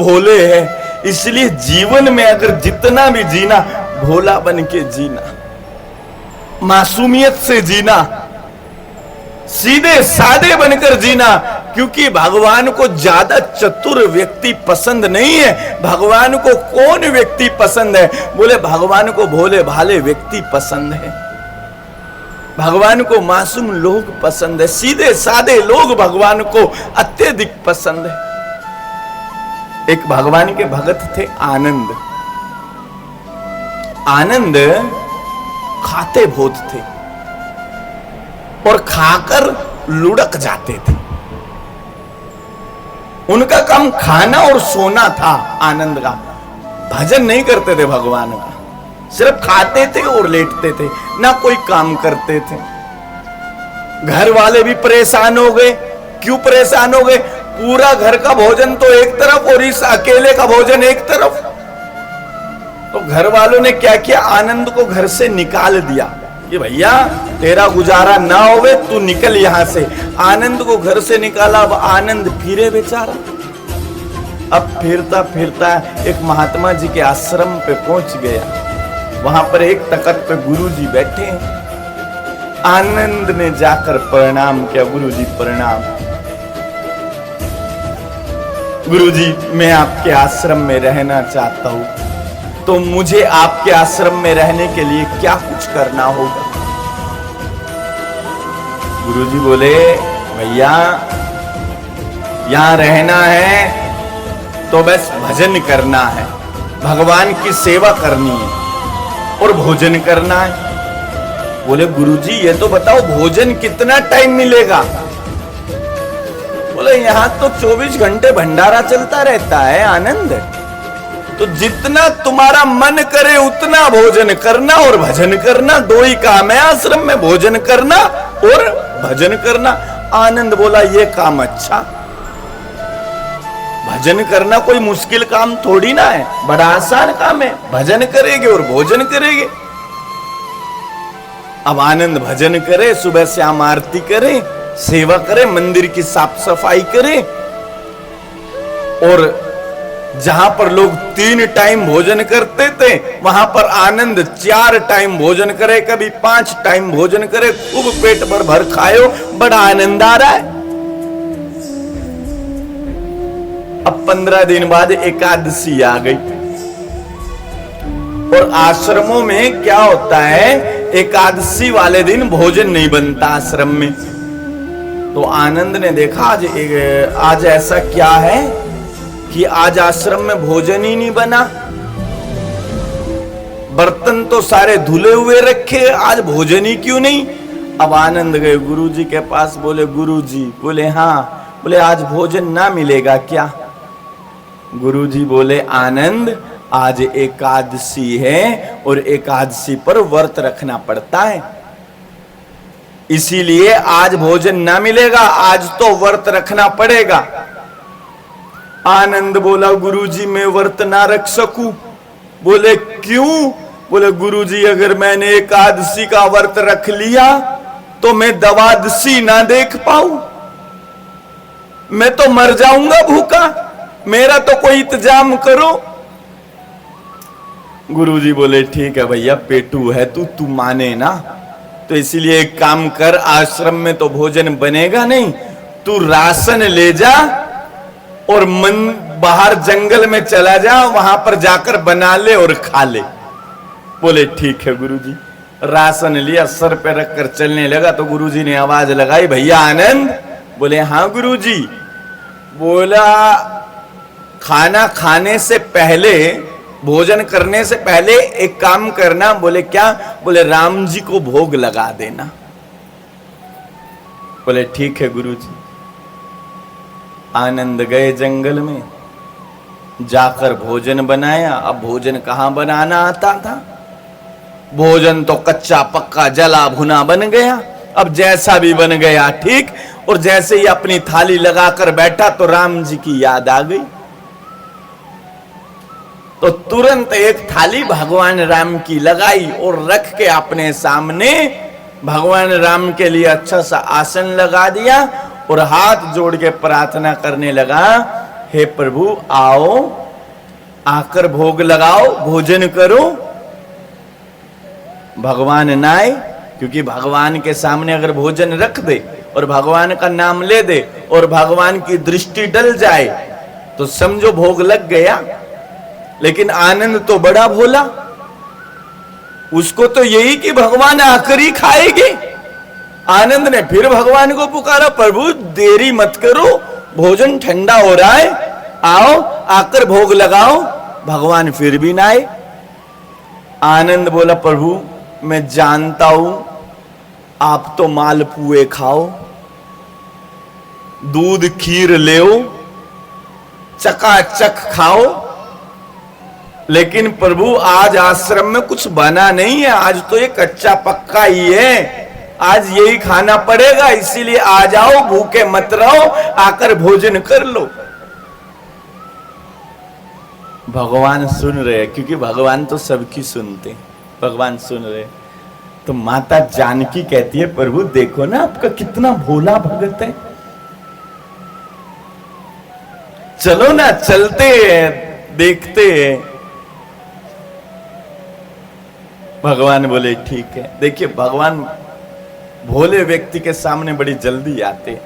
भोले हैं, इसलिए जीवन में अगर जितना भी जीना, भोला बन के जीना, मासूमियत से जीना, सीधे सादे बनकर जीना। क्योंकि भगवान को ज्यादा चतुर व्यक्ति पसंद नहीं है। भगवान को कौन व्यक्ति पसंद है? बोले भगवान को भोले भाले व्यक्ति पसंद है, भगवान को मासूम लोग पसंद है, सीधे सादे लोग भगवान को अत्यधिक पसंद है। एक भगवान के भगत थे आनंद। आनंद खाते बहुत थे और खाकर लुढ़क जाते थे। उनका काम खाना और सोना था। आनंद का भजन नहीं करते थे भगवान का, सिर्फ खाते थे और लेटते थे, ना कोई काम करते थे। घर वाले भी परेशान हो गए। क्यों परेशान हो गए? पूरा घर का भोजन तो एक तरफ और इस अकेले का भोजन एक तरफ। तो घर वालों ने क्या किया? आनंद को घर से निकाल दिया कि भैया तेरा गुजारा ना होवे, तू निकल यहां से। आनंद को घर से निकाला। अब आनंद फिरे बेचारा। अब फिरता फिरता एक महात्मा जी के आश्रम पे पहुंच गया। वहां पर एक तख्त पे गुरुजी बैठे हैं। आनंद ने जाकर प्रणाम किया। गुरुजी प्रणाम। गुरुजी मैं आपके आश्रम में रहना चाहता हूं, तो मुझे आपके आश्रम में रहने के लिए क्या कुछ करना होगा? गुरुजी बोले भैया यहां रहना है तो बस भजन करना है, भगवान की सेवा करनी है और भोजन करना है। बोले गुरुजी ये तो बताओ भोजन कितना टाइम मिलेगा? बोले यहां तो 24 घंटे भंडारा चलता रहता है आनंद, तो जितना तुम्हारा मन करे उतना भोजन करना और भजन करना, दो ही काम है आश्रम में, भोजन करना और भजन करना। आनंद बोला ये काम अच्छा, भजन करना कोई मुश्किल काम थोड़ी ना है, बड़ा आसान काम है। भजन करेंगे और भोजन करेंगे। अब आनंद भजन करे, सुबह शाम आरती करे, सेवा करे, मंदिर की साफ सफाई करे, और जहां पर लोग 3 टाइम भोजन करते थे वहां पर आनंद 4 टाइम भोजन करे, कभी 5 टाइम भोजन करे, खूब पेट भर खायो, बड़ा आनंद आ रहा है। अब 15 दिन बाद एकादशी आ गई और आश्रमों में क्या होता है, एकादशी वाले दिन भोजन नहीं बनता आश्रम में। तो आनंद ने देखा आज ऐसा क्या है कि आज आश्रम में भोजन ही नहीं बना, बर्तन तो सारे धुले हुए रखे, आज भोजन ही क्यों नहीं? अब आनंद गए गुरुजी के पास। बोले गुरुजी, बोले हाँ। बोले आज भोजन ना मिलेगा क्या? गुरुजी बोले आनंद आज एकादशी है और एकादशी पर व्रत रखना पड़ता है, इसीलिए आज भोजन ना मिलेगा, आज तो व्रत रखना पड़ेगा। आनंद बोला गुरुजी मैं व्रत ना रख सकूं। बोले क्यों? बोले गुरुजी अगर मैंने एकादशी का व्रत रख लिया तो मैं द्वादशी ना देख पाऊं, मैं तो मर जाऊंगा भूखा, मेरा तो कोई इंतजाम करो। गुरुजी बोले ठीक है भैया, पेटू है तू माने ना, तो इसीलिए एक काम कर, आश्रम में तो भोजन बनेगा नहीं, तू राशन ले जा और बाहर जंगल में चला जा, वहां पर जाकर बना ले और खा ले। बोले ठीक है गुरुजी। राशन लिया, सर पे रखकर चलने लगा तो गुरुजी ने आवाज लगाई भैया आनंद। बोले हाँ गुरुजी। बोला खाना खाने से पहले, भोजन करने से पहले एक काम करना। बोले क्या? बोले राम जी को भोग लगा देना। बोले ठीक है गुरुजी। आनंद गए जंगल में, जाकर भोजन बनाया। अब भोजन कहां बनाना आता था, भोजन तो कच्चा पक्का जला भुना बन गया। अब जैसा भी बन गया ठीक, और जैसे ही अपनी थाली लगाकर बैठा तो राम जी की याद आ गई, तो तुरंत एक थाली भगवान राम की लगाई और रख के अपने सामने भगवान राम के लिए अच्छा सा आसन लगा दिया और हाथ जोड़ के प्रार्थना करने लगा हे प्रभु आओ, आकर भोग लगाओ, भोजन करो। भगवान ना आए, क्योंकि भगवान के सामने अगर भोजन रख दे और भगवान का नाम ले दे और भगवान की दृष्टि डल जाए तो समझो भोग लग गया। लेकिन आनंद तो बड़ा भोला, उसको तो यही कि भगवान आकर ही खाएंगे। आनंद ने फिर भगवान को पुकारा, प्रभु देरी मत करो, भोजन ठंडा हो रहा है, आओ आकर भोग लगाओ। भगवान फिर भी ना आए। आनंद बोला, प्रभु मैं जानता हूं आप तो मालपुए खाओ, दूध खीर ले चकाचक खाओ, लेकिन प्रभु आज आश्रम में कुछ बना नहीं है, आज तो ये कच्चा पक्का ही है, आज यही खाना पड़ेगा, इसीलिए आ जाओ, भूखे मत रहो, आकर भोजन कर लो। भगवान सुन रहे, क्योंकि भगवान तो सबकी सुनते, भगवान सुन रहे। तो माता जानकी कहती है, प्रभु देखो ना आपका कितना भोला भगत है, चलो ना चलते हैं, देखते हैं। भगवान बोले ठीक है। देखिए भगवान भोले व्यक्ति के सामने बड़ी जल्दी आते,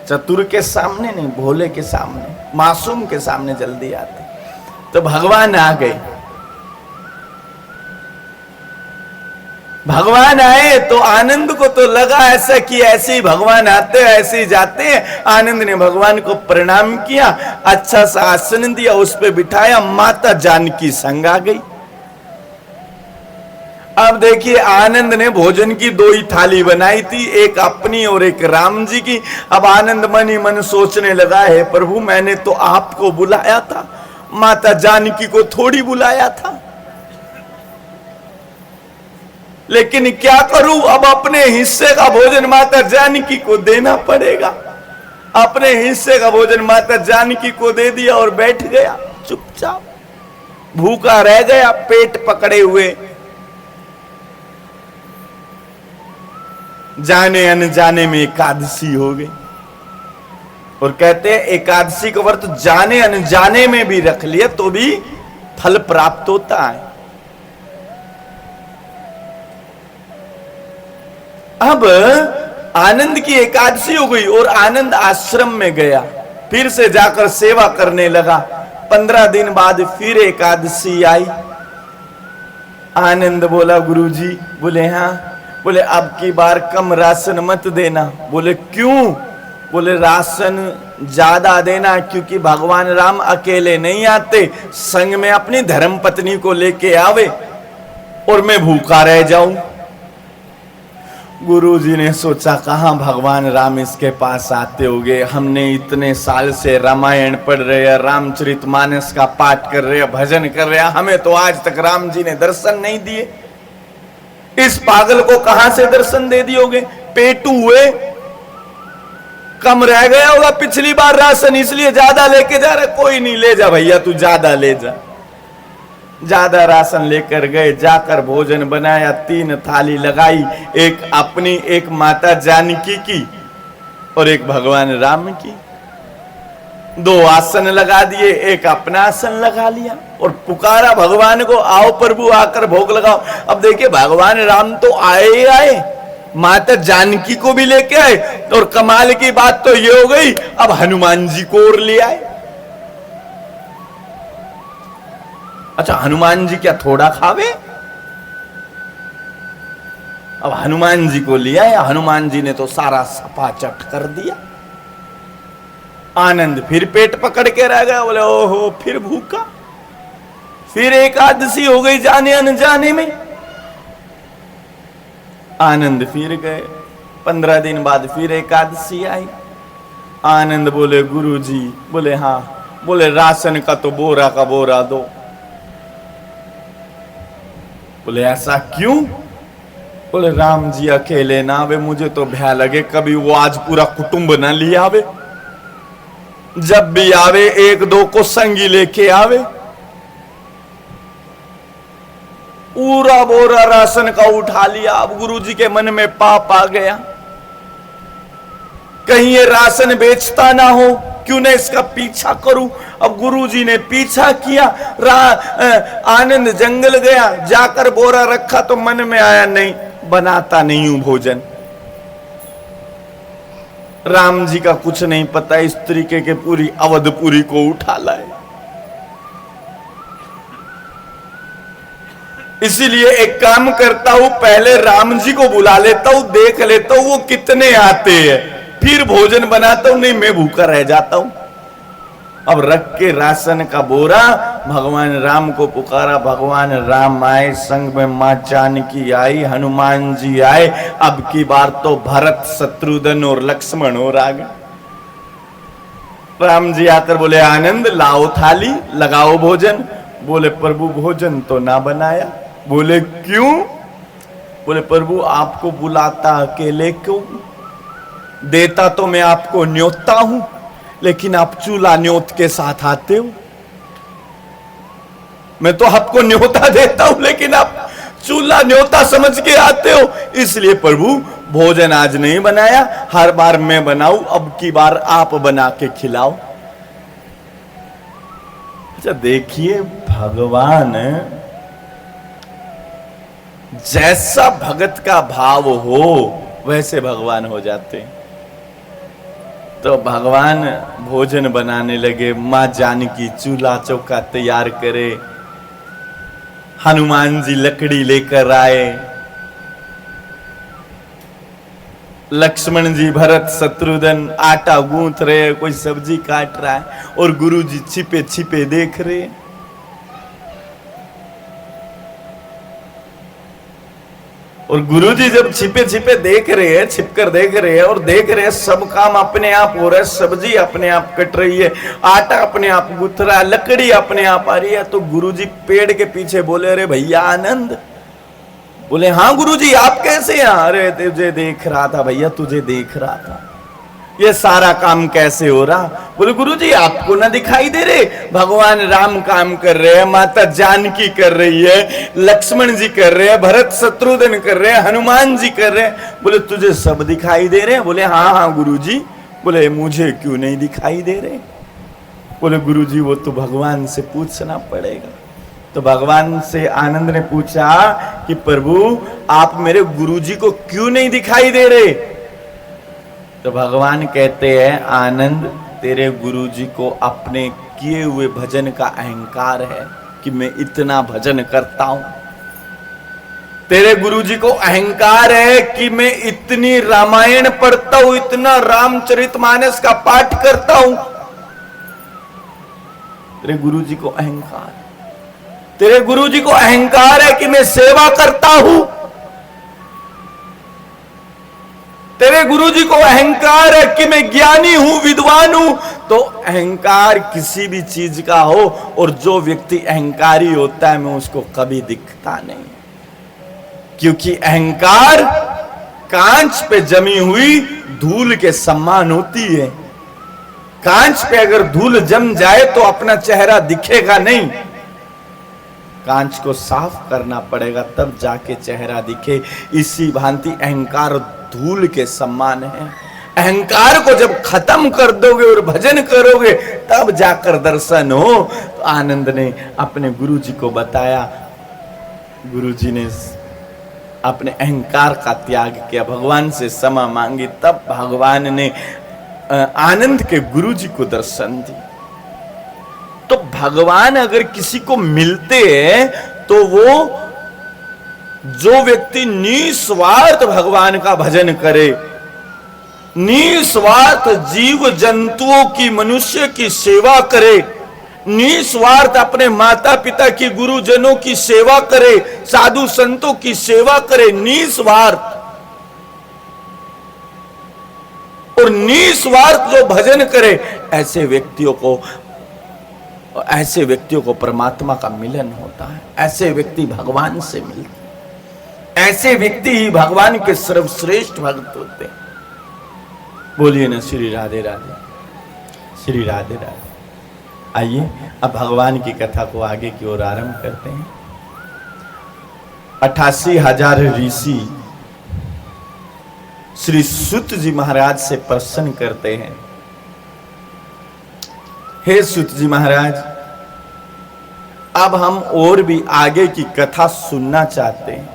चतुर के सामने नहीं, भोले के सामने, मासूम के सामने जल्दी आते। तो भगवान आ गए। भगवान आए तो आनंद को तो लगा ऐसा कि ऐसे ही भगवान आते ऐसे ही जाते हैं। आनंद ने भगवान को प्रणाम किया, अच्छा सा आसन दिया, उस पे बिठाया, माता जानकी संग आ गई। अब देखिए आनंद ने भोजन की 2 ही थाली बनाई थी, एक अपनी और एक राम जी की। अब आनंद मन ही मन सोचने लगा, है प्रभु मैंने तो आपको बुलाया था, माता जानकी को थोड़ी बुलाया था, लेकिन क्या करूं, अब अपने हिस्से का भोजन माता जानकी को देना पड़ेगा। अपने हिस्से का भोजन माता जानकी को दे दिया और बैठ गया चुपचाप, भूखा रह गया, पेट पकड़े हुए। जाने अनजाने में एकादशी हो गई, और कहते हैं एकादशी का व्रत जाने अनजाने में भी रख लिया तो भी फल प्राप्त होता है। अब आनंद की एकादशी हो गई और आनंद आश्रम में गया, फिर से जाकर सेवा करने लगा। 15 दिन बाद फिर एकादशी आई। आनंद बोला, गुरुजी, बोले हाँ, बोले अब की बार कम राशन मत देना। बोले क्यों? बोले राशन ज्यादा देना, क्योंकि भगवान राम अकेले नहीं आते, संग में अपनी धर्म पत्नी को लेके आवे और मैं भूखा रह जाऊं। गुरुजी ने सोचा कहां भगवान राम इसके पास आते होंगे, हमने इतने साल से रामायण पढ़ रहे हैं, रामचरितमानस का पाठ कर रहे हैं, भजन कर रहे हैं, हमें तो आज तक राम जी ने दर्शन नहीं दिए, इस पागल को कहां से दर्शन दे दियोगे? पेटू हुए, कम रह गया होगा पिछली बार राशन, इसलिए ज्यादा लेके जा रहे। कोई नहीं, ले जा भैया, तू ज्यादा ले जा। ज्यादा राशन लेकर गए, जाकर भोजन बनाया, 3 थाली लगाई, एक अपनी, एक माता जानकी की और एक भगवान राम की। 2 आसन लगा दिए, एक अपना आसन लगा लिया और पुकारा भगवान को, आओ प्रभु आकर भोग लगाओ। अब देखिए भगवान राम तो आए आए, माता जानकी को भी लेके आए, और कमाल की बात तो ये हो गई अब हनुमान जी को और ले आए। अच्छा हनुमान जी क्या थोड़ा खावे? अब हनुमान जी को लिया है, हनुमान जी ने तो सारा सपाचट कर दिया। आनंद फिर पेट पकड़ के रह गया, बोले ओहो फिर भूखा, फिर एकादशी हो गई जाने अनजाने में। आनंद फिर गए, 15 दिन बाद फिर एकादशी आई। आनंद बोले गुरुजी, बोले हाँ, बोले राशन का तो बोरा का बोरा दो। बोले ऐसा क्यों? बोले राम जी अकेले ना आवे, मुझे तो भय लगे कभी वो आज पूरा कुटुंब ना ले आवे, जब भी आवे 1-2 को संगी लेके आवे। पूरा बोरा राशन का उठा लिया। अब गुरुजी के मन में पाप आ गया, कहीं ये राशन बेचता ना हो, क्यों न इसका पीछा करूं। अब गुरुजी ने पीछा किया, आनंद जंगल गया, जाकर बोरा रखा तो मन में आया नहीं, बनाता नहीं हूं भोजन। राम जी का कुछ नहीं पता, इस तरीके के पूरी अवधपुरी को उठा लाए। इसीलिए एक काम करता हूं, पहले राम जी को बुला लेता हूं, देख लेता हूं वो कितने आते हैं, फिर भोजन बनाता हूं, नहीं मैं भूखा रह जाता हूं। अब रख के राशन का बोरा भगवान राम को पुकारा, भगवान राम आए, संग में मां जानकी आई, हनुमान जी आए, अब की बार तो भरत शत्रुघ्न और लक्ष्मण और आ गए। राम जी आकर बोले आनंद लाओ थाली, लगाओ भोजन। बोले प्रभु भोजन तो ना बनाया। बोले क्यों? बोले प्रभु आपको बुलाता अकेले क्यों? देता तो मैं आपको न्योता हूं, लेकिन आप चूल्हा न्योत के साथ आते हो। मैं तो आपको न्योता देता हूं, लेकिन आप चूल्हा न्योता समझ के आते हो। इसलिए प्रभु भोजन आज नहीं बनाया, हर बार मैं बनाऊं, अब की बार आप बना के खिलाओ। अच्छा देखिए, भगवान जैसा भगत का भाव हो वैसे भगवान हो जाते हैं। तो भगवान भोजन बनाने लगे, मां जानकी चूल्हा चौका तैयार करे, हनुमान जी लकड़ी लेकर आए, लक्ष्मण जी भरत शत्रुघ्न आटा गूंथ रहे, कोई सब्जी काट रहा है, और गुरु जी छिपे छिपे देख रहे। और गुरुजी जब छिपे छिपे देख रहे हैं, छिपकर देख रहे हैं, और देख रहे हैं सब काम अपने आप हो रहा है, सब्जी अपने आप कट रही है, आटा अपने आप गुथ रहा है, लकड़ी अपने आप आ रही है, तो गुरुजी पेड़ के पीछे बोले अरे भैया आनंद। बोले हाँ गुरुजी आप कैसे हैं? अरे तुझे देख रहा था भैया, तुझे देख रहा था, ये सारा काम कैसे हो रहा? बोले गुरुजी आपको ना दिखाई दे रहे? भगवान राम काम कर रहे हैं, माता जानकी कर रही है, लक्ष्मण जी कर रहे हैं, भरत शत्रुघ्न कर रहे हैं, हनुमान जी कर रहे हैं। बोले तुझे सब दिखाई दे रहे हैं? बोले हाँ हाँ गुरुजी। बोले मुझे क्यों नहीं दिखाई दे रहे? बोले गुरुजी वो तो भगवान से पूछना पड़ेगा। तो भगवान से आनंद ने पूछा कि प्रभु आप मेरे गुरुजी को क्यों नहीं दिखाई दे रहे? तो भगवान कहते हैं आनंद तेरे गुरुजी को अपने किए हुए भजन का अहंकार है कि मैं इतना भजन करता हूं। तेरे गुरुजी को अहंकार है कि मैं इतनी रामायण पढ़ता हूं, इतना रामचरितमानस का पाठ करता हूं। तेरे गुरुजी को अहंकार, तेरे गुरुजी को अहंकार है कि मैं सेवा करता हूं। तेरे गुरुजी को अहंकार है कि मैं ज्ञानी हूं, विद्वान हूं। तो अहंकार किसी भी चीज का हो, और जो व्यक्ति अहंकारी होता है मैं उसको कभी दिखता नहीं, क्योंकि अहंकार कांच पे जमी हुई धूल के समान होती है। कांच पे अगर धूल जम जाए तो अपना चेहरा दिखेगा नहीं, कांच को साफ करना पड़ेगा तब जाके चेहरा दिखे। इसी भांति अहंकार धूल के समान है। अहंकार को जब खत्म कर दोगे और भजन करोगे तब जाकर दर्शन हो। तो आनंद ने अपने गुरुजी को बताया, गुरुजी ने अपने अहंकार का त्याग किया, भगवान से क्षमा मांगी, तब भगवान ने आनंद के गुरुजी को दर्शन दी। तो भगवान अगर किसी को मिलते हैं तो वो जो व्यक्ति निस्वार्थ भगवान का भजन करे, निस्वार्थ जीव जंतुओं की, मनुष्य की सेवा करे, निस्वार्थ अपने माता पिता की, गुरुजनों की सेवा करे, साधु संतों की सेवा करे, निस्वार्थ, और निस्वार्थ जो भजन करे, ऐसे व्यक्तियों को परमात्मा का मिलन होता है। ऐसे व्यक्ति भगवान से मिलते हैं। ऐसे व्यक्ति ही भगवान के सर्वश्रेष्ठ भक्त होते हैं। बोलिए ना श्री राधे राधे, श्री राधे राधे। आइए अब भगवान की कथा को आगे की ओर आरंभ करते हैं। 88,000 ऋषि श्री सूत जी महाराज से प्रश्न करते हैं हे सूत जी महाराज, अब हम और भी आगे की कथा सुनना चाहते हैं।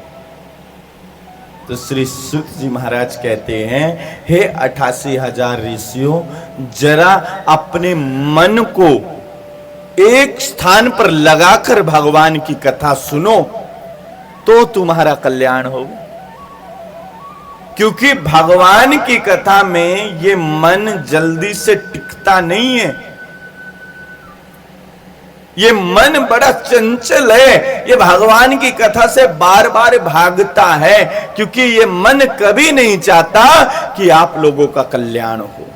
तो श्री सूत जी महाराज कहते हैं, हे 88,000 ऋषियों, जरा अपने मन को एक स्थान पर लगाकर भगवान की कथा सुनो तो तुम्हारा कल्याण होगा। क्योंकि भगवान की कथा में ये मन जल्दी से टिकता नहीं है। ये मन बड़ा चंचल है, ये भगवान की कथा से बार बार भागता है, क्योंकि ये मन कभी नहीं चाहता कि आप लोगों का कल्याण हो।